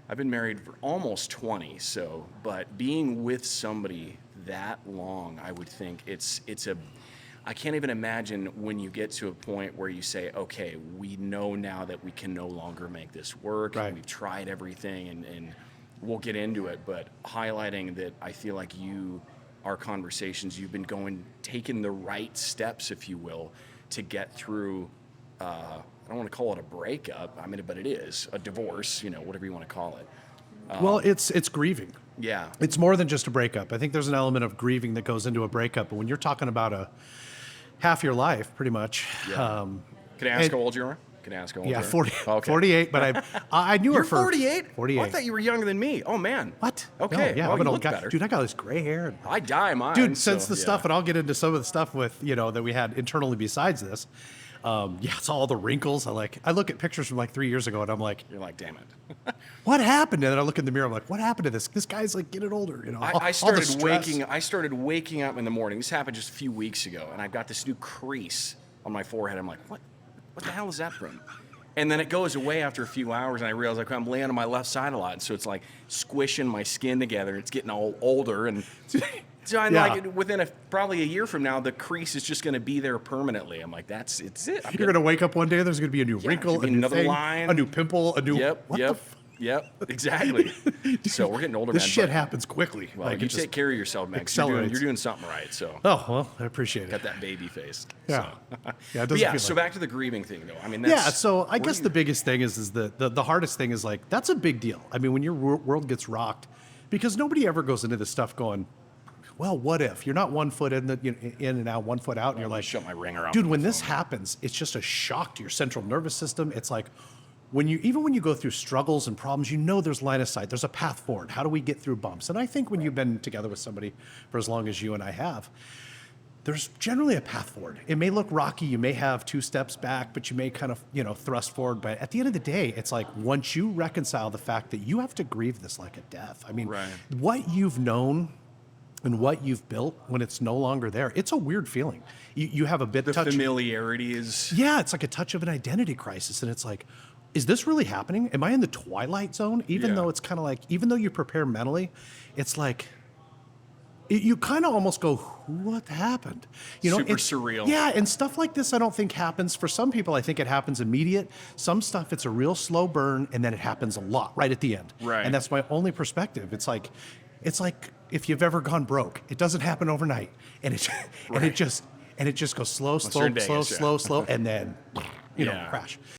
I've been married for almost 20, so, but being with somebody that long, I would think I can't even imagine when you get to a point where you say, okay, we know now that we can no longer make this work. Right. We've tried everything, and we'll get into it, but highlighting that I feel like our conversations, you've been taking the right steps, if you will, to get through, I don't want to call it a breakup, but it is a divorce, whatever you want to call it. Well, it's grieving. Yeah. It's more than just a breakup. I think there's an element of grieving that goes into a breakup. But when you're talking about half your life, pretty much. Yeah. Can I ask how old you are? Can I ask how old you are? 40, Okay. 48, but I knew her You're for 48? 48. Oh, I thought you were younger than me. Oh, man. What? Okay. No, yeah, Well, I'm an you old look guy. better. Dude, I got this gray hair. I dye mine. Dude, since so, the stuff, and I'll get into some of the stuff with, that we had internally besides this. It's all the wrinkles. I look at pictures from like 3 years ago and I'm like, You're like, damn it. what happened? And then I look in the mirror, I'm like, what happened to this? This guy's like getting older, I all the stress. started waking up in the morning. This happened just a few weeks ago, and I've got this new crease on my forehead. I'm like, what the hell is that from? And then it goes away after a few hours, and I realize I'm laying on my left side a lot, and so it's like squishing my skin together. It's getting all older, and so I'm like, within probably a year from now, the crease is just going to be there permanently. I'm like, it's it. You're going to wake up one day, there's going to be a new wrinkle, a new another thing, line, a new pimple, a new. Yep, exactly. So we're getting older, This man. shit happens quickly. Well, you take care of yourself, man. 'Cause You're doing something right. So. Oh well, I appreciate it. Got that baby face. Yeah. So. Yeah. It doesn't feel So like back to the grieving thing, though. That's, So I guess the biggest thing is the hardest thing is like that's a big deal. When your world gets rocked, because nobody ever goes into this stuff going, well, what if you're not 1 foot in and out, 1 foot out, and you're like, shut my ringer off. Dude, when this happens, it's just a shock to your central nervous system. It's like when you go through struggles and problems, there's line of sight. There's a path forward. How do we get through bumps? And I think when you've been together with somebody for as long as you and I have, there's generally a path forward. It may look rocky. You may have 2 steps back, but you may kind of, thrust forward. But at the end of the day, it's like once you reconcile the fact that you have to grieve this like a death. Right. What you've known and what you've built when it's no longer there, it's a weird feeling. You have a bit The touch. familiarity is. Yeah, it's like a touch of an identity crisis. And it's like, is this really happening? Am I in the twilight zone? Even though it's kind of like, even though you prepare mentally, it's like, you kind of almost go, what happened? Super surreal. Yeah, and stuff like this I don't think happens. For some people, I think it happens immediate. Some stuff, it's a real slow burn, and then it happens a lot right at the end. Right. And that's my only perspective. It's like if you've ever gone broke, it doesn't happen overnight. And it just goes slow, and then, crash.